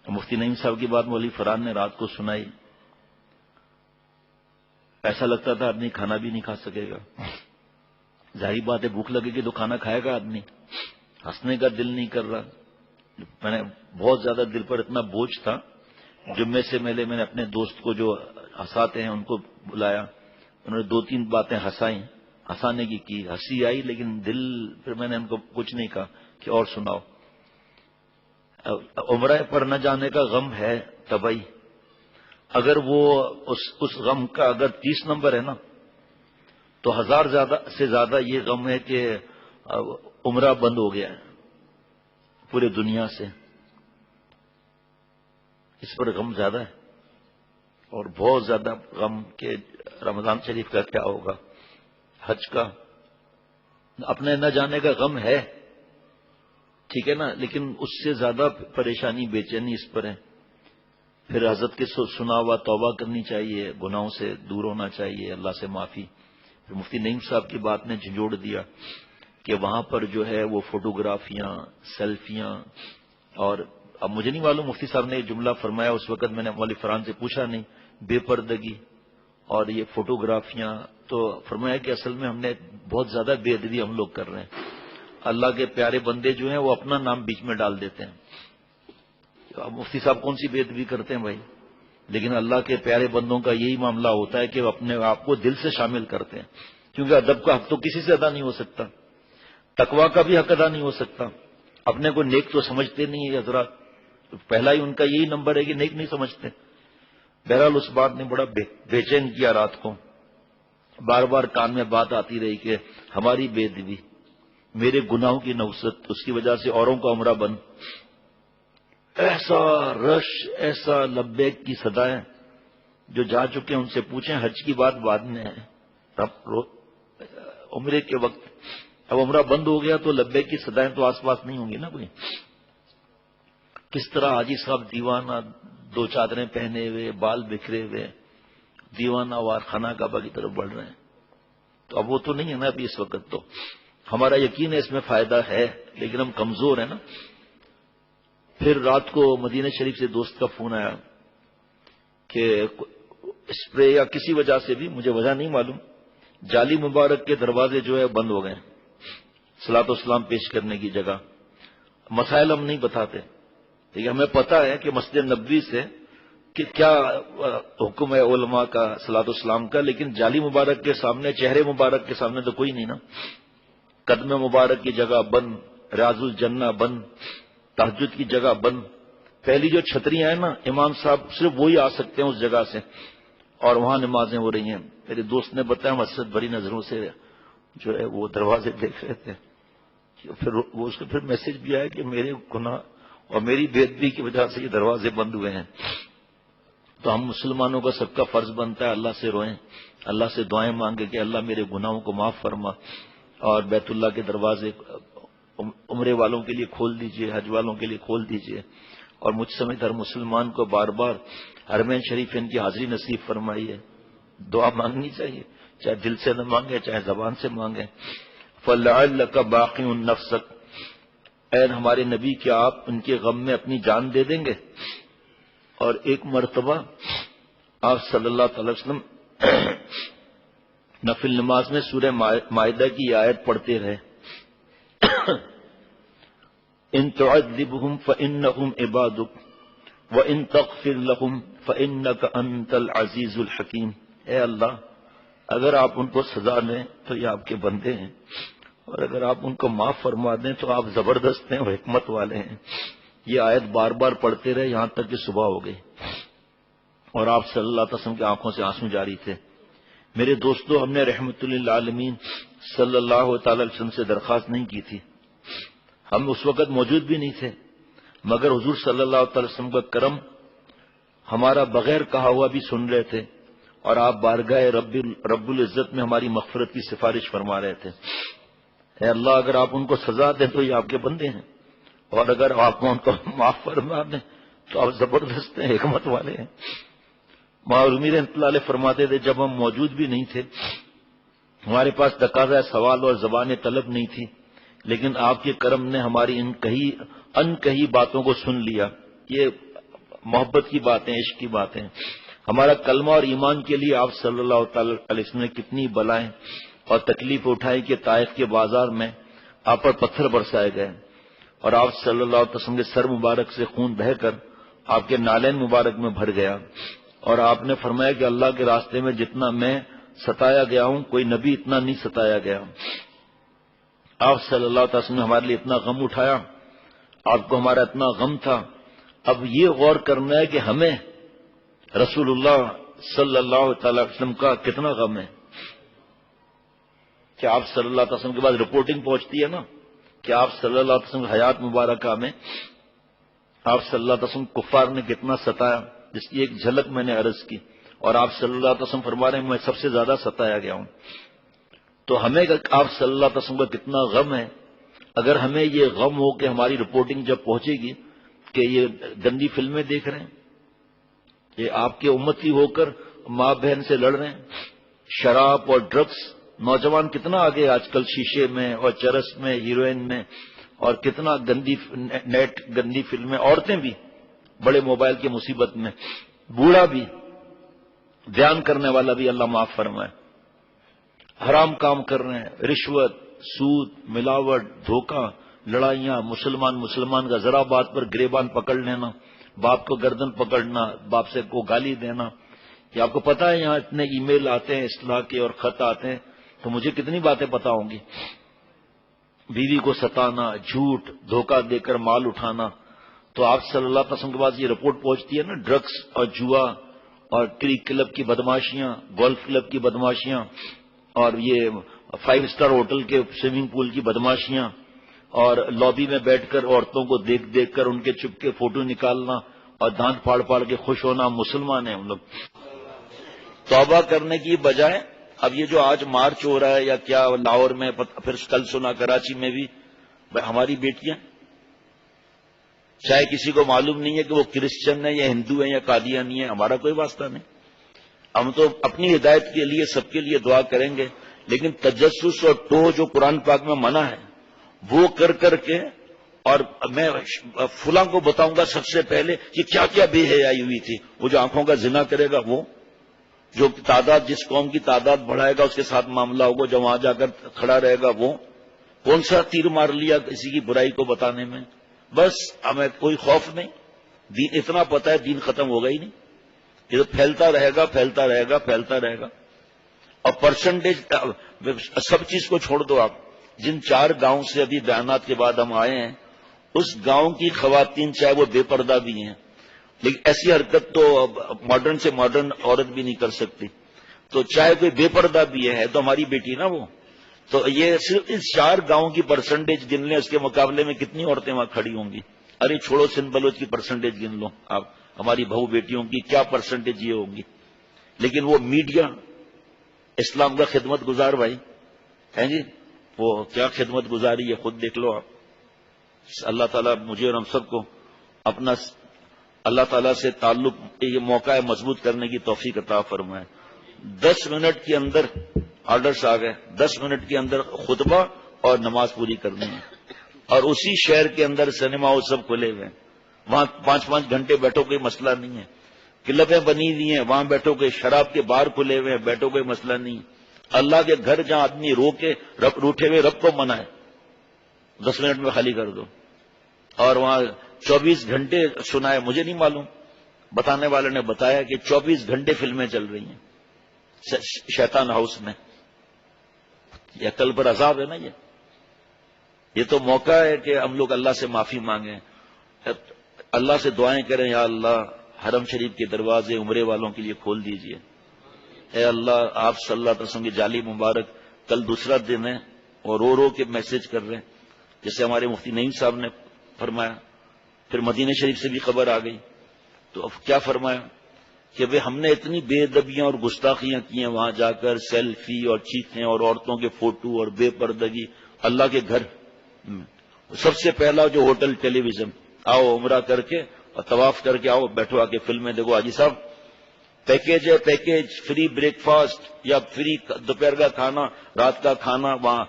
مفتی نعیم صاحب کی بات مولوی فرحان نے رات کو سنائی. ایسا لگتا تھا آدمی کھانا بھی نہیں کھا سکے گا. ظاہری بات ہے بھوک لگے گی تو کھانا کھائے گا آدمی. ہنسنے کا دل نہیں کر رہا. میں نے بہت زیادہ دل پر اتنا بوجھ تھا. جمعے سے میں نے اپنے دوست کو جو ہنساتے ہیں ان کو بلایا. انہوں نے 2-3 باتیں ہنسائیں, ہنسانے کی ہنسی آئی, لیکن دل پھر میں نے ان کو کچھ نہیں کہا کہ اور سناؤ. عمرہ پر نہ جانے کا غم ہے طبعی. اگر وہ اس غم کا اگر 30 نمبر ہے نا تو 1000 سے زیادہ یہ غم ہے کہ عمرہ بند ہو گیا ہے پورے دنیا سے. اس پر غم زیادہ ہے. اور بہت زیادہ غم کہ رمضان شریف کا کیا ہوگا, حج کا. اپنے نہ جانے کا غم ہے ٹھیک ہے نا, لیکن اس سے زیادہ پریشانی بے چینی اس پر ہے. پھر حضرت کے سنا ہوا توبہ کرنی چاہیے, گناہوں سے دور ہونا چاہیے, اللہ سے معافی. پھر مفتی نعیم صاحب کی بات نے جھنجھوڑ دیا کہ وہاں پر جو ہے وہ فوٹوگرافیاں, سیلفیاں. اور اب مجھے نہیں معلوم مفتی صاحب نے یہ جملہ فرمایا اس وقت, میں نے مولوی فرحان سے پوچھا نہیں. بے پردگی اور یہ فوٹوگرافیاں, تو فرمایا کہ اصل میں ہم نے بہت زیادہ بے ادبی ہم لوگ کر رہے ہیں. اللہ کے پیارے بندے جو ہیں وہ اپنا نام بیچ میں ڈال دیتے ہیں. اب مفتی صاحب کون سی بے ادبی کرتے ہیں بھائی, لیکن اللہ کے پیارے بندوں کا یہی معاملہ ہوتا ہے کہ وہ اپنے آپ کو دل سے شامل کرتے ہیں. کیونکہ ادب کا حق تو کسی سے ادا نہیں ہو سکتا, تقویٰ کا بھی حق ادا نہیں ہو سکتا. اپنے کو نیک تو سمجھتے نہیں ہے حضرات, پہلا ہی ان کا یہی نمبر ہے کہ نیک نہیں سمجھتے. بہرحال اس بات نے بڑا بے چین کیا رات کو. بار بار کان میں بات آتی رہی کہ ہماری بے ادبی, میرے گناہوں کی نوست, اس کی وجہ سے اوروں کا عمرہ بند. ایسا رش, ایسا لبیک کی صدایں. جو جا چکے ہیں ان سے پوچھیں, حج کی بات بعد میں ہے, عمرے کے وقت. اب عمرہ بند ہو گیا تو لبیک کی صدایں تو آس پاس نہیں ہوں گی نا کوئی. کس طرح حاجی صاحب دیوانہ 2 چادریں پہنے ہوئے, بال بکھرے ہوئے, دیوانہ وار خانہ کعبہ کی طرف بڑھ رہے ہیں. تو اب وہ تو نہیں ہے نا ابھی اس وقت. تو ہمارا یقین ہے اس میں فائدہ ہے, لیکن ہم کمزور ہیں نا. پھر رات کو مدینہ شریف سے دوست کا فون آیا کہ اسپرے یا کسی وجہ سے بھی, مجھے وجہ نہیں معلوم, جعلی مبارک کے دروازے جو ہے بند ہو گئے صلاۃ والسلام پیش کرنے کی جگہ. مسائل ہم نہیں بتاتے, لیکن ہمیں پتا ہے کہ مسجد نبوی سے کہ کیا حکم ہے علماء کا صلاۃ والسلام کا, لیکن جعلی مبارک کے سامنے, چہرے مبارک کے سامنے تو کوئی نہیں نا. قدم مبارک کی جگہ بند, ریاض الجنہ بند, تہجد کی جگہ بند. پہلی جو چھتریاں ہیں نا, امام صاحب صرف وہی آ سکتے ہیں اس جگہ سے, اور وہاں نمازیں ہو رہی ہیں. میرے دوست نے بتایا حسرت بھری نظروں سے جو ہے وہ دروازے دیکھ رہے تھے. پھر وہ اس کو پھر میسج بھی آیا کہ میرے گناہ اور میری بے ادبی کی وجہ سے یہ دروازے بند ہوئے ہیں. تو ہم مسلمانوں کا سب کا فرض بنتا ہے اللہ سے روئیں, اللہ سے دعائیں مانگیں کہ اللہ میرے گناہوں کو معاف فرما, اور بیت اللہ کے دروازے عمرے والوں کے لیے کھول دیجئے, حج والوں کے لیے کھول دیجئے. اور مجھ سمیت ہر مسلمان کو بار بار حرمین شریف ان کی حاضری نصیب فرمائیے. دعا مانگنی چاہیے, چاہے دل سے نہ مانگے چاہے زبان سے مانگے. فَلَعَلَّكَ بَاقِعٌ نَفْسَكَ, اے ہمارے نبی کیا آپ ان کے غم میں اپنی جان دے دیں گے. اور ایک مرتبہ آپ صلی اللہ تعالی وسلم نفل نماز میں سورہ مائدہ کی آیت پڑھتے رہے, ان تعذبهم فانهم عبادك وان تغفر لهم فانك انت العزیز الحکیم. اے اللہ اگر آپ ان کو سزا دیں تو یہ آپ کے بندے ہیں, اور اگر آپ ان کو معاف فرما دیں تو آپ زبردست ہیں اور حکمت والے ہیں. یہ آیت بار بار پڑھتے رہے یہاں تک کہ صبح ہو گئی, اور آپ صلی اللہ علیہ وسلم کی آنکھوں سے آنسو جاری تھے. میرے دوستو, ہم نے رحمت للعالمین صلی اللہ تعالی علیہ وسلم سے درخواست نہیں کی تھی, ہم اس وقت موجود بھی نہیں تھے, مگر حضور صلی اللہ تعالی وسلم کا کرم ہمارا بغیر کہا ہوا بھی سن رہے تھے, اور آپ بارگاہ رب العزت میں ہماری مغفرت کی سفارش فرما رہے تھے. اے اللہ اگر آپ ان کو سزا دیں تو یہ آپ کے بندے ہیں, اور اگر آپ ان کو معاف فرما دیں تو آپ زبردست ہیں, حکمت والے ہیں. معرومی رحمۃ اللہ علیہ فرماتے تھے جب ہم موجود بھی نہیں تھے, ہمارے پاس تقاضا سوال اور زبان طلب نہیں تھی, لیکن آپ کے کرم نے ہماری ان کہی باتوں کو سن لیا. یہ محبت کی باتیں، عشق کی باتیں، ہمارا کلمہ اور ایمان کے لیے آپ صلی اللہ تعالی علیہ وسلم نے کتنی بلائیں اور تکلیف اٹھائی کہ طائف کے بازار میں آپ پر پتھر برسائے گئے اور آپ صلی اللہ علیہ وسلم کے سر مبارک سے خون بہہ کر آپ کے نالین مبارک میں بھر گیا، اور آپ نے فرمایا کہ اللہ کے راستے میں جتنا میں ستایا گیا ہوں کوئی نبی اتنا نہیں ستایا گیا۔ آپ صلی اللہ علیہ وسلم نے ہمارے لیے اتنا غم اٹھایا، آپ کو ہمارا اتنا غم تھا۔ اب یہ غور کرنا ہے کہ ہمیں رسول اللہ صلی اللہ تعالی وسلم کا کتنا غم ہے کہ آپ صلی اللہ علیہ وسلم کے بعد رپورٹنگ پہنچتی ہے نا کہ آپ صلی اللہ علیہ وسلم حیات مبارکہ میں آپ صلی اللہ علیہ وسلم کفار نے کتنا ستایا، جس کی ایک جھلک میں نے عرض کی، اور آپ صلی اللہ علیہ وسلم فرما رہے ہیں میں سب سے زیادہ ستایا گیا ہوں۔ تو ہمیں آپ صلی اللہ علیہ وسلم کا کتنا غم ہے، اگر ہمیں یہ غم ہو کہ ہماری رپورٹنگ جب پہنچے گی کہ یہ گندی فلمیں دیکھ رہے ہیں، یہ آپ کے امتی ہو کر ماں بہن سے لڑ رہے ہیں، شراب اور ڈرگس، نوجوان کتنا آگے آج کل شیشے میں اور چرس میں، ہیروئن میں، اور کتنا نیٹ گندی فلمیں، عورتیں بھی بڑے موبائل کی مصیبت میں، بوڑھا بھی، دھیان کرنے والا بھی، اللہ معاف فرمائے، حرام کام کر رہے ہیں، رشوت، سود، ملاوٹ، دھوکہ، لڑائیاں، مسلمان کا ذرا بات پر گریبان پکڑ لینا، باپ کو گردن پکڑنا، باپ سے کو گالی دینا۔ یہ آپ کو پتا ہے یہاں اتنے ای میل آتے ہیں اصلاح کے اور خط آتے ہیں، تو مجھے کتنی باتیں پتا ہوں گی، بیوی کو ستانا، جھوٹ، دھوکہ دے کر مال اٹھانا۔ تو آپ صلی اللہ علیہ وسلم کے پاس یہ رپورٹ پہنچتی ہے نا، ڈرگس اور جوا اور کرک کلب کی بدماشیاں، گولف کلب کی بدماشیاں، اور یہ 5 اسٹار ہوٹل کے سوئمنگ پول کی بدماشیاں، اور لابی میں بیٹھ کر عورتوں کو دیکھ دیکھ کر ان کے چپ کے فوٹو نکالنا اور دانت پھاڑ پھاڑ کے خوش ہونا۔ مسلمان ہیں ہم لوگ، توبہ کرنے کی بجائے اب یہ جو آج مارچ ہو رہا ہے یا کیا لاہور میں، پھر کل سنا کراچی میں بھی، ہماری بیٹیاں، چاہے کسی کو معلوم نہیں ہے کہ وہ کرسچن ہے یا ہندو ہے یا قادیانی ہے، ہمارا کوئی واسطہ نہیں، ہم تو اپنی ہدایت کے لیے سب کے لیے دعا کریں گے، لیکن تجسس اور ٹوہ جو قرآن پاک میں منع ہے وہ کر کر کے، اور میں فلاں کو بتاؤں گا سب سے پہلے کہ کیا کیا بے حیائی ہوئی تھی، وہ جو آنکھوں کا زنا کرے گا، وہ جو تعداد، جس قوم کی تعداد بڑھائے گا اس کے ساتھ معاملہ ہوگا، جو وہاں جا کر کھڑا رہے گا، وہ کون سا تیر مار لیا کسی کی برائی کو بتانے میں۔ بس ہمیں کوئی خوف نہیں، دین اتنا پتہ ہے، دین ختم ہوگا ہی نہیں، یہ تو پھیلتا رہے گا، پھیلتا رہے گا، پھیلتا رہے گا۔ اور پرسنٹیج سب چیز کو چھوڑ دو، آپ جن 4 گاؤں سے ابھی بیانات کے بعد ہم آئے ہیں، اس گاؤں کی خواتین چاہے وہ بے پردہ بھی ہیں، لیکن ایسی حرکت تو ماڈرن سے ماڈرن عورت بھی نہیں کر سکتی، تو چاہے کوئی بے پردہ بھی ہے تو ہماری بیٹی نا وہ، تو یہ صرف اس 4 گاؤں کی پرسنٹیج گن لیں، اس کے مقابلے میں کتنی عورتیں وہاں کھڑی ہوں گی۔ ارے چھوڑو، سندھ بلوچ کی پرسنٹیج گن لو آپ، ہماری بہو بیٹیوں کی کیا پرسنٹیج یہ ہوگی۔ لیکن وہ میڈیا اسلام کا خدمت گزار بھائی ہیں جی، وہ کیا خدمت گزاری ہے، خود دیکھ لو آپ۔ اللہ تعالیٰ مجھے اور ہم سب کو اپنا اللہ تعالیٰ سے تعلق، یہ موقع ہے مضبوط کرنے کی توفیق عطا فرمائے۔ 10 منٹ کے اندر آرڈرز آ گئے، 10 منٹ کے اندر خطبہ اور نماز پوری کرنی ہے، اور اسی شہر کے اندر سنیما وہ سب کھلے ہوئے ہیں، وہاں 5-5 گھنٹے بیٹھو کوئی مسئلہ نہیں ہے، کلبیں بنی ہوئی ہیں وہاں بیٹھو، کوئی شراب کے بار کھلے ہوئے ہیں بیٹھو کوئی مسئلہ نہیں۔ اللہ کے گھر جہاں آدمی رو کے روٹھے ہوئے رب کو منائے، 10 منٹ میں خالی کر دو، اور وہاں 24 گھنٹے سنائے، مجھے نہیں معلوم، بتانے والے نے بتایا کہ 24 گھنٹے فلمیں چل رہی ہیں شیطان ہاؤس میں۔ یہ عقل پر عذاب ہے نا، یہ تو موقع ہے کہ ہم لوگ اللہ سے معافی مانگیں، اللہ سے دعائیں کریں، یا اللہ حرم شریف کے دروازے عمرے والوں کے لیے کھول دیجئے، اے اللہ آپ صلی اللہ علیہ وسلم کی جالی مبارک، کل دوسرا دن ہے اور رو رو کے میسج کر رہے ہیں، جیسے ہمارے مفتی نعیم صاحب نے فرمایا، پھر مدینہ شریف سے بھی خبر آ گئی، تو اب کیا فرمایا کہ بھئی ہم نے اتنی بے ادبیاں اور گستاخیاں کی ہیں وہاں جا کر، سیلفی اور چیخیں اور عورتوں کے فوٹو اور بے پردگی، اللہ کے گھر سب سے پہلا جو ہوٹل ٹیلی ویژن، آؤ عمرہ کر کے اور طواف کر کے آؤ، بیٹھو آ کے فلمیں دیکھو۔ حاجی صاحب پیکیج ہے، پیکیج فری بریک فاسٹ یا فری دوپہر کا کھانا، رات کا کھانا، وہاں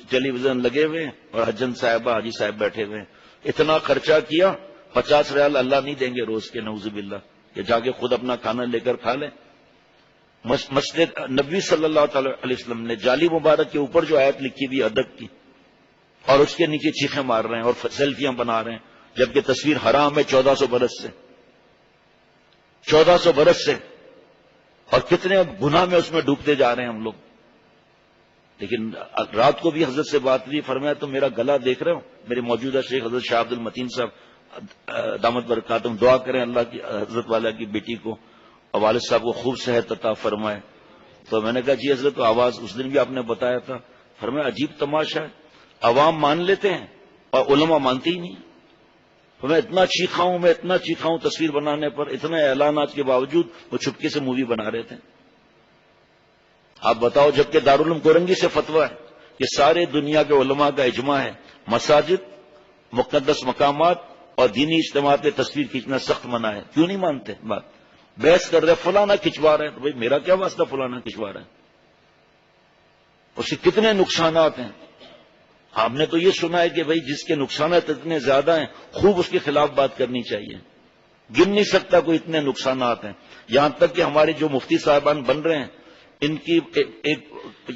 ٹیلی ویژن لگے ہوئے اور حجن صاحبہ حاجی صاحب بیٹھے ہوئے، اتنا خرچہ کیا 50 ریال اللہ نہیں دیں گے روز کے، نعوذ باللہ، کہ جا کے خود اپنا کھانا لے کر کھا لیں۔ مسجد نبی صلی اللہ تعالی علیہ وسلم نے جالی مبارک کے اوپر جو آیت لکھی ہوئی ادب کی، اور اس کے نیچے چیخیں مار رہے ہیں اور سیلفیاں بنا رہے ہیں، جبکہ تصویر حرام ہے 1400 برس سے، 1400 برس سے، اور کتنے گناہ میں اس میں ڈوبتے جا رہے ہیں ہم لوگ۔ لیکن رات کو بھی حضرت سے بات ہوئی، فرمایا تم میرا گلا دیکھ رہے ہو؟ میرے موجودہ شیخ حضرت شاہ عبد المتین صاحب دامت برکاتہم، دعا کریں اللہ کی حضرت والا کی بیٹی کو اور والد صاحب کو خوب صحت عطا فرمائے۔ تو میں نے کہا جی حضرت، تو آواز اس دن بھی آپ نے بتایا تھا۔ فرمایا عجیب تماشا ہے، عوام مان لیتے ہیں اور علماء مانتے ہی نہیں۔ تو میں اتنا چیخا ہوں تصویر بنانے پر، اتنے اعلانات کے باوجود وہ چھپکے سے مووی بنا رہے تھے۔ آپ بتاؤ، جبکہ دارالعلوم کورنگی سے فتویٰ ہے کہ سارے دنیا کے علماء کا اجماع ہے مساجد، مقدس مقامات اور دینی اجتماعات میں تصویر کھینچنا سخت منع ہے، کیوں نہیں مانتے؟ بات بحث کر رہے فلانا کھنچوا رہے ہیں، تو بھائی میرا کیا واسطہ فلانا کھنچوا رہے ہیں؟ اس کے کتنے نقصانات ہیں۔ آپ نے تو یہ سنا ہے کہ بھائی جس کے نقصانات اتنے زیادہ ہیں خوب اس کے خلاف بات کرنی چاہیے، گن نہیں سکتا کوئی، اتنے نقصانات ہیں۔ یہاں تک کہ ہمارے جو مفتی صاحبان بن رہے ہیں، ان کی ایک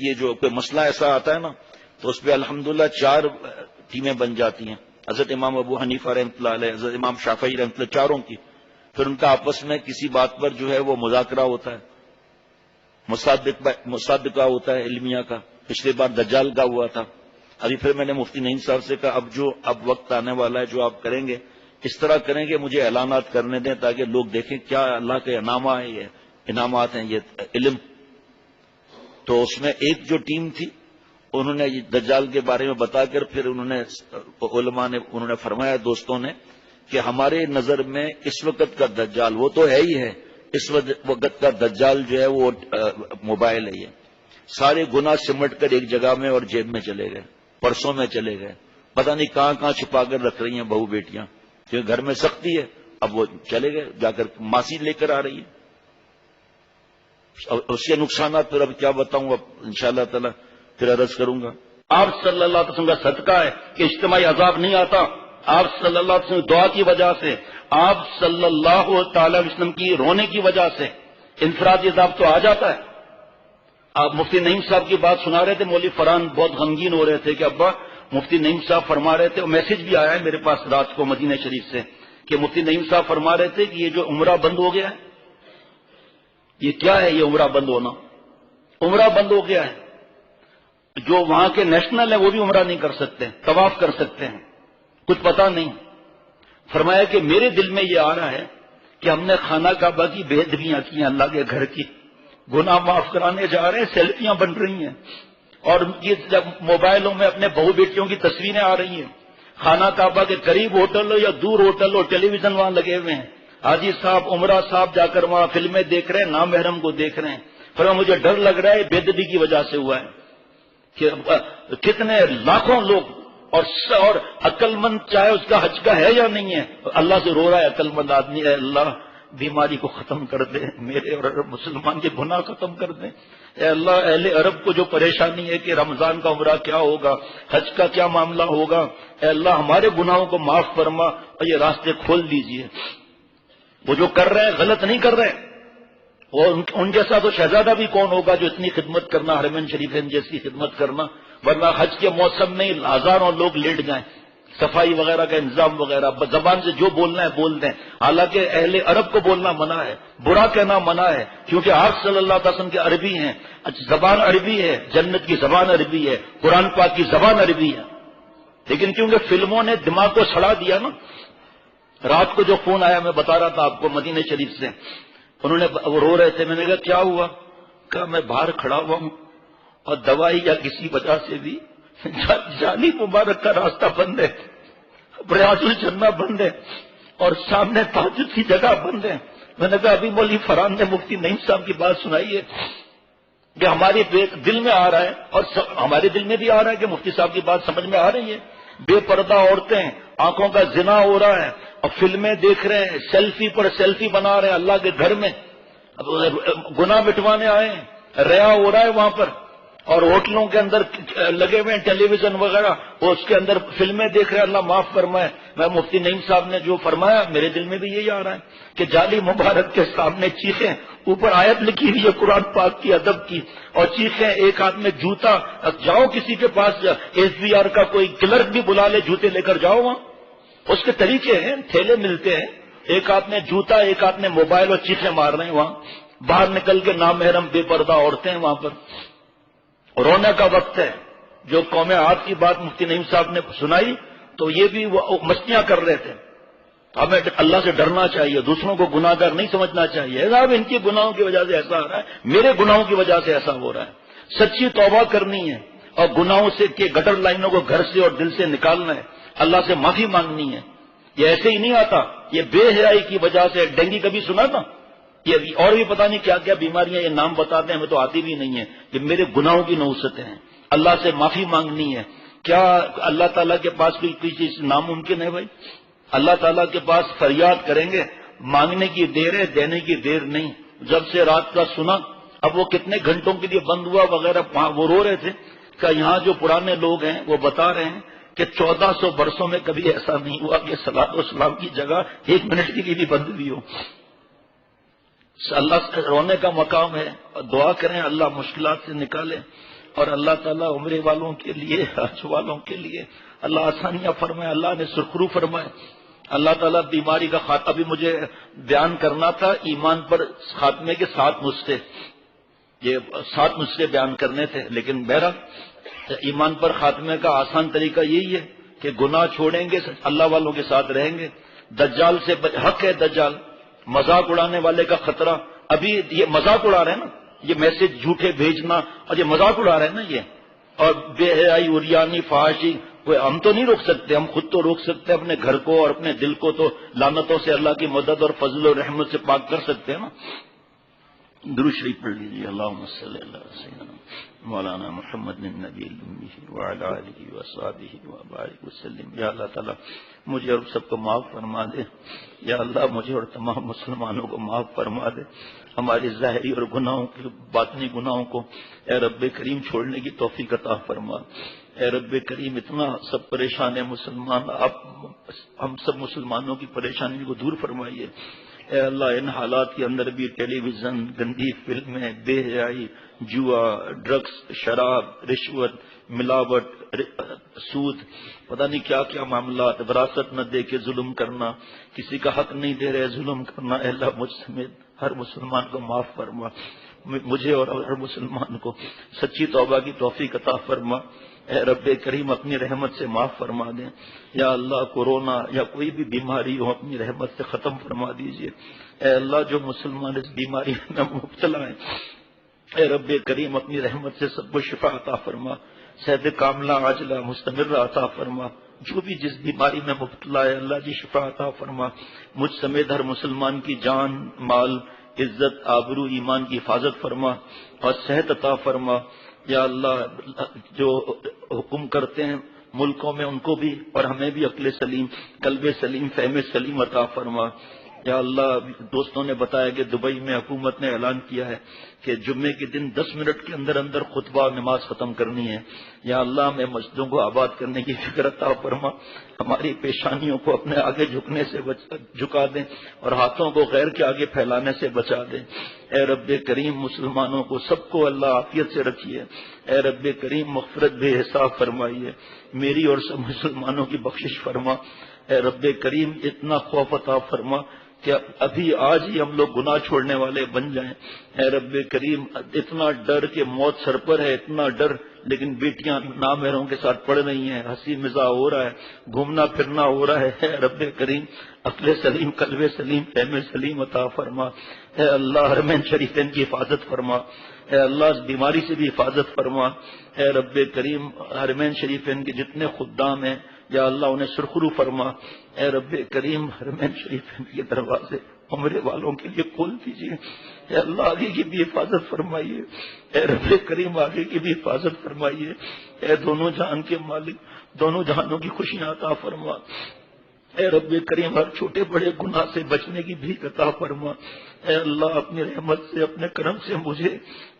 یہ جو کوئی مسئلہ ایسا آتا ہے نا، تو اس پہ الحمدللہ 4 ٹیمیں بن جاتی ہیں، حضرت امام ابو حنیفہ رحمۃ اللہ علیہ، حضرت امام شافعی رحمۃ اللہ، چاروں کی، پھر ان کا آپس میں کسی بات پر جو ہے وہ مذاکرہ ہوتا ہے، مصادقہ ہوتا ہے علمیہ کا۔ پچھلی بار دجال کا ہوا تھا۔ ابھی پھر میں نے مفتی نعیم صاحب سے کہا اب وقت آنے والا ہے، جو آپ کریں گے اس طرح کریں گے، مجھے اعلانات کرنے دیں تاکہ لوگ دیکھیں کیا اللہ کے انعامات ہیں یہ علم۔ تو اس میں ایک جو ٹیم تھی، انہوں نے دجال کے بارے میں بتا کر پھر علماء نے انہوں نے فرمایا دوستوں نے کہ ہمارے نظر میں اس وقت کا دجال وہ تو ہے ہی ہے، اس وقت کا دجال جو ہے وہ موبائل ہے۔ یہ سارے گناہ سمٹ کر ایک جگہ میں اور جیب میں چلے گئے، پرسوں میں چلے گئے، پتہ نہیں کہاں چھپا کر رکھ رہی ہیں بہو بیٹیاں، کیونکہ گھر میں سختی ہے۔ اب وہ چلے گئے، جا کر ماسی لے کر آ رہی ہے۔ اس کے نقصانات پھر اب کیا بتاؤں، اب انشاءاللہ تعالی پھر عرض کروں گا۔ آپ صلی اللہ علیہ وسلم کا صدقہ ہے کہ اجتماعی عذاب نہیں آتا۔ آپ صلی اللہ علیہ وسلم دعا کی وجہ سے، آپ صلی اللہ تعالی علیہ وسلم کی رونے کی وجہ سے انفرادی عذاب تو آ جاتا ہے۔ آپ مفتی نعیم صاحب کی بات سنا رہے تھے، مولوی فرحان بہت غمگین ہو رہے تھے کہ ابا مفتی نعیم صاحب فرما رہے تھے، اور میسج بھی آیا ہے میرے پاس رات کو مدینہ شریف سے کہ مفتی نعیم صاحب فرما رہے تھے کہ یہ جو عمرہ بند ہو گیا ہے، یہ کیا ہے؟ یہ عمرہ بند ہونا، عمرہ بند ہو گیا ہے۔ جو وہاں کے نیشنل ہیں وہ بھی عمرہ نہیں کر سکتے، طواف کر سکتے ہیں، کچھ پتا نہیں۔ فرمایا کہ میرے دل میں یہ آ رہا ہے کہ ہم نے خانہ کعبہ کی بے ادبیاں کی ہیں، اللہ کے گھر کی گناہ معاف کرانے جا رہے ہیں، سیلفیاں بن رہی ہیں، اور یہ جب موبائلوں میں اپنے بہو بیٹیوں کی تصویریں آ رہی ہیں، خانہ کعبہ کے قریب ہوٹل ہو یا دور ہوٹل ہو، ٹیلی ویژن وہاں لگے ہوئے ہیں، حاجی صاحب عمرہ صاحب جا کر وہاں فلمیں دیکھ رہے ہیں، نامحرم کو دیکھ رہے ہیں۔ فرمایا مجھے ڈر لگ رہا ہے بے ادبی کی وجہ سے ہوا ہے کہ کتنے لاکھوں لوگ اور عقل مند چاہے اس کا حج کا ہے یا نہیں ہے، اللہ سے رو رہا ہے عقل مند آدمی، اے اللہ بیماری کو ختم کر دے، میرے اور عرب مسلمان کے گناہ ختم کر دے، اے اللہ اہل عرب کو جو پریشانی ہے کہ رمضان کا عمرہ کیا ہوگا، حج کا کیا معاملہ ہوگا، اے اللہ ہمارے گناہوں کو معاف فرما اور یہ راستے کھول دیجئے۔ وہ جو کر رہے ہیں غلط نہیں کر رہے، اور ان جیسا تو شہزادہ بھی کون ہوگا جو اتنی خدمت کرنا، حرمین شریفین جیسی خدمت کرنا، ورنہ حج کے موسم میں ہزاروں لوگ لیٹ جائیں، صفائی وغیرہ کا انتظام وغیرہ، زبان سے جو بولنا ہے بول دیں، حالانکہ اہل عرب کو بولنا منع ہے، برا کہنا منع ہے، کیونکہ آپ صلی اللہ علیہ وسلم کے عربی ہیں، زبان عربی ہے، جنت کی زبان عربی ہے، قرآن پاک کی زبان عربی ہے، لیکن کیونکہ فلموں نے دماغ کو سڑا دیا نا۔ رات کو جو فون آیا میں بتا رہا تھا آپ کو مدینہ شریف سے، انہوں نے وہ رو رہے تھے، میں نے کہا کیا ہوا؟ کہا میں باہر کھڑا ہوا ہوں اور دوائی یا کسی وجہ سے بھی جالی مبارک کا راستہ بند ہے، ریاض الجنہ بند ہے، اور سامنے تہجد کی جگہ بند ہے۔ میں نے کہا ابھی مولوی فرحان نے مفتی نعیم صاحب کی بات سنائی ہے کہ ہمارے دل میں آ رہا ہے، اور ہمارے دل میں بھی آ رہا ہے کہ مفتی صاحب کی بات سمجھ میں آ رہی ہے، بے پردہ عورتیں، آنکھوں کا زنا ہو رہا ہے، اور فلمیں دیکھ رہے ہیں، سیلفی پر سیلفی بنا رہے ہیں اللہ کے گھر میں، گناہ مٹوانے آئے ہیں، ریا ہو رہا ہے وہاں پر، اور ہوٹلوں کے اندر لگے ہوئے ہیں ٹیلی ویژن وغیرہ، وہ اس کے اندر فلمیں دیکھ رہے ہیں. اللہ معاف فرمائے. میں مفتی نعیم صاحب نے جو فرمایا میرے دل میں بھی یہی آ رہا ہے کہ جعلی مبارک کے سامنے چیخیں، اوپر آیت لکھی ہوئی ہے قرآن پاک کی ادب کی، اور چیخیں، ایک ہاتھ میں جوتا. جاؤ کسی کے پاس ایس بی آر کا کوئی کلرک بھی بلا لے، جوتے لے کر جاؤ وہاں. اس کے طریقے ہیں، ٹھیلے ملتے ہیں، ایک ہاتھ میں جوتا ایک ہاتھ میں موبائل، اور چیخیں مار رہے ہیں وہاں. باہر نکل کے نامحرم بے پردہ عورتیں وہاں پر. رونے کا وقت ہے. جو قوم عاد کی بات مفتی نعیم صاحب نے سنائی تو یہ بھی وہ مستیاں کر رہے تھے. ہمیں اللہ سے ڈرنا چاہیے، دوسروں کو گناہ گار نہیں سمجھنا چاہیے. صاحب ان کی گناہوں کی وجہ سے ایسا ہو رہا ہے، میرے گناہوں کی وجہ سے ایسا ہو رہا ہے. سچی توبہ کرنی ہے اور گناہوں سے کہ گٹر لائنوں کو گھر سے اور دل سے نکالنا ہے، اللہ سے معافی مانگنی ہے. یہ ایسے ہی نہیں آتا، یہ بے حیائی کی وجہ سے. ڈینگی کبھی سنا تھا؟ یہ اور بھی پتہ نہیں کیا کیا بیماریاں، یہ نام بتاتے ہیں، ہمیں تو آتی بھی نہیں ہے. یہ میرے گناہوں کی نحوستیں ہیں، اللہ سے معافی مانگنی ہے. کیا اللہ تعالیٰ کے پاس کوئی چیز ناممکن ہے بھائی؟ اللہ تعالیٰ کے پاس فریاد کریں گے، مانگنے کی دیر ہے، دینے کی دیر نہیں. جب سے رات کا سنا، اب وہ کتنے گھنٹوں کے لیے بند ہوا وغیرہ، وہ رو رہے تھے کہ یہاں جو پرانے لوگ ہیں وہ بتا رہے ہیں کہ 1400 برسوں میں کبھی ایسا نہیں ہوا کہ صلاۃ و سلام کی جگہ 1 منٹ کے لیے بھی بند بھی ہو. اللہ سے رونے کا مقام ہے. دعا کریں اللہ مشکلات سے نکالے، اور اللہ تعالیٰ عمرے والوں کے لیے، حج والوں کے لیے اللہ آسانیاں فرمائے، اللہ نے سرخرو فرمائے. اللہ تعالیٰ بیماری کا خاتمہ. ابھی مجھے بیان کرنا تھا ایمان پر خاتمے کے 7 نسخے، یہ 7 نسخے بیان کرنے تھے، لیکن بہرحال ایمان پر خاتمے کا آسان طریقہ یہی ہے کہ گناہ چھوڑیں گے، اللہ والوں کے ساتھ رہیں گے. دجال سے حق ہے، دجال مذاق اڑانے والے کا خطرہ. ابھی یہ مذاق اڑا رہے ہیں نا، یہ میسج جھوٹے بھیجنا، اور یہ مذاق اڑا رہے ہیں نا یہ. اور بے حیائی، عریانی، فحاشی، ہم تو نہیں روک سکتے، ہم خود تو روک سکتے اپنے گھر کو اور اپنے دل کو، تو لعنتوں سے اللہ کی مدد اور فضل و رحمت سے پاک کر سکتے ہیں نا. درود شریف پڑھ لیجیے. اللہم صلی اللہ علیہ وسلم مولانا محمد النبی الأمی وعلی آلہ وصحبہ وبارک وسلم. یا اللہ تعالیٰ مجھے اور سب کو معاف فرما دے. یا اللہ مجھے اور تمام مسلمانوں کو معاف فرما دے. ہماری ظاہری اور گناہوں کے باطنی گناہوں کو اے رب کریم چھوڑنے کی توفیق عطا فرما. اے رب کریم اتنا سب پریشان ہے مسلمان، آپ ہم سب مسلمانوں کی پریشانی کو دور فرمائیے. اے اللہ ان حالات کے اندر بھی ٹیلی ویژن، گندی فلمیں، بے حیائی، جوا، ڈرگس، شراب، رشوت، ملاوٹ، سود، پتہ نہیں کیا کیا معاملات، وراثت نہ دے کے ظلم کرنا، کسی کا حق نہیں دے رہے ظلم کرنا. اے اللہ مجھ سمیت ہر مسلمان کو معاف فرما، مجھے اور ہر مسلمان کو سچی توبہ کی توفیق عطا فرما. اے رب کریم اپنی رحمت سے معاف فرما دیں. یا اللہ کورونا یا کوئی بھی بیماری ہو اپنی رحمت سے ختم فرما دیجیے. اے اللہ جو مسلمان اس بیماری میں مبتلا ہیں، اے رب کریم اپنی رحمت سے سب کو شفا عطا فرما، صحت کاملہ عاجلہ مستمرہ عطا فرما. جو بھی جس بیماری میں مبتلا ہے اللہ جی شفا عطا فرما. مجھ سمیت ہر مسلمان کی جان، مال، عزت، آبرو، ایمان کی حفاظت فرما اور صحت عطا فرما. یا اللہ جو حکم کرتے ہیں ملکوں میں ان کو بھی اور ہمیں بھی عقل سلیم، قلب سلیم، فہم سلیم عطا فرما. یا اللہ دوستوں نے بتایا کہ دبئی میں حکومت نے اعلان کیا ہے کہ جمعے کے دن 10 منٹ کے اندر اندر خطبہ نماز ختم کرنی ہے. یا اللہ ہمیں مسجدوں کو آباد کرنے کی فکر عطا فرما. ہماری پیشانیوں کو اپنے آگے جھکنے سے جھکا دیں اور ہاتھوں کو غیر کے آگے پھیلانے سے بچا دیں. اے رب کریم مسلمانوں کو سب کو اللہ عافیت سے رکھیے. اے رب کریم مغفرت بے حساب فرمائیے. میری اور سب مسلمانوں کی بخشش فرما. اے رب کریم اتنا خوف عطا فرما کہ ابھی آج ہی ہم لوگ گناہ چھوڑنے والے بن جائیں. اے رب کریم اتنا ڈر کہ موت سر پر ہے، اتنا ڈر، لیکن بیٹیاں نامحرموں کے ساتھ پڑھ رہی ہیں، ہنسی مزاح ہو رہا ہے، گھومنا پھرنا ہو رہا ہے. اے رب کریم عقل سلیم، قلب سلیم، فہم سلیم عطا فرما. اے اللہ حرمین شریفین کی حفاظت فرما. اے اللہ اس بیماری سے بھی حفاظت فرما. اے رب کریم حرمین شریفین کے جتنے خدام ہیں یا اللہ انہیں سرخرو فرما. اے رب کریم حرمین شریفین کے دروازے عمرے والوں کے لیے کھول دیجیے. اے اللہ آگے کی بھی حفاظت فرمائیے. اے رب کریم آگے کی بھی حفاظت فرمائیے. اے دونوں جہان کے مالک، دونوں جہانوں کی خوشیاں عطا فرما. اے رب کریم ہر چھوٹے بڑے گناہ سے بچنے کی بھی عطا فرما۔ اے اللہ اپنی رحمت سے اپنے کرم سے مجھے،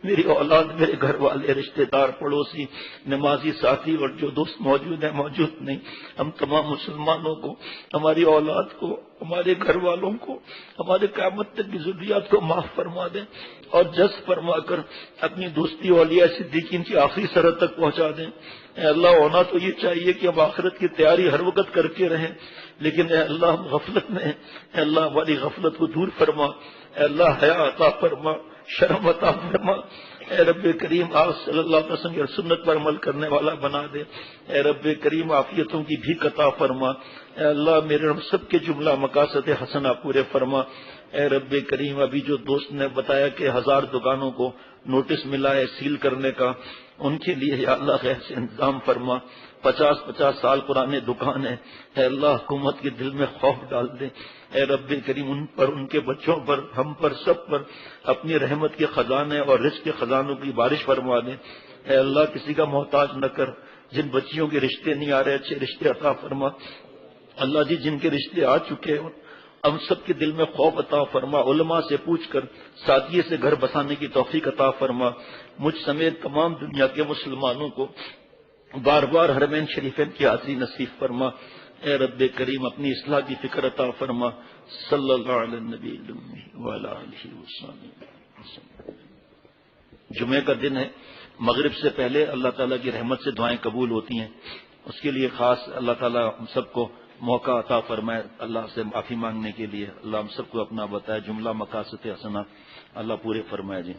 میری اولاد، میرے گھر والے، رشتہ دار، پڑوسی، نمازی ساتھی اور جو دوست موجود ہیں موجود نہیں، ہم تمام مسلمانوں کو، ہماری اولاد کو، ہمارے گھر والوں کو، ہمارے قیامت تک کی ضروریات کو معاف فرما دیں اور جذب فرما کر اپنی دوستی اولیاء صدیقین کی آخری سرحد تک پہنچا دیں۔ اے اللہ ہونا تو یہ چاہیے کہ ہم آخرت کی تیاری ہر وقت کر کے رہیں، لیکن اے اللہ ہم غفلت میں ہیں، اے اللہ ہماری غفلت کو دور فرما، اے اللہ حیا عطا فرما، شرم عطا فرما، اے رب کریم آپ صلی اللہ علیہ وسلم کی سنت پر عمل کرنے والا بنا دے، اے رب کریم عافیتوں کی بھی عطا فرما، اے اللہ میرے ہم سب کے جملہ مقاصد حسنہ پورے فرما۔ اے رب کریم ابھی جو دوست نے بتایا کہ 1000 دکانوں کو نوٹس ملا ہے سیل کرنے کا، ان کے لیے یا اللہ خیر سے انتظام فرما۔ 50 سال پرانے دکان ہیں، اے اللہ حکومت کے دل میں خوف ڈال دے، اے رب کریم ان پر، ان کے بچوں پر، ہم پر، سب پر اپنی رحمت کے خزانے اور رزق کے خزانوں کی بارش فرما دے۔ اے اللہ کسی کا محتاج نہ کر، جن بچیوں کے رشتے نہیں آ رہے اچھے رشتے عطا فرما۔ اللہ جی جن کے رشتے آ چکے ہیں ہم سب کے دل میں خوف عطا فرما، علماء سے پوچھ کر ساتھیے سے گھر بسانے کی توفیق عطا فرما۔ مجھ سمیت تمام دنیا کے مسلمانوں کو بار بار حرمین شریفین کی حاضری نصیب فرما۔ اے رب کریم اپنی اصلاح کی فکر عطا فرما۔ صلی اللہ علیہ نبی وعلی آلہ وصحبہ۔ جمعے کا دن ہے، مغرب سے پہلے اللہ تعالیٰ کی رحمت سے دعائیں قبول ہوتی ہیں، اس کے لیے خاص اللہ تعالیٰ ہم سب کو موقع عطا فرمائے اللہ سے معافی مانگنے کے لیے۔ اللہ ہم سب کو اپنا بتائے، جملہ مقاصد حسنہ اللہ پورے فرمائے جی۔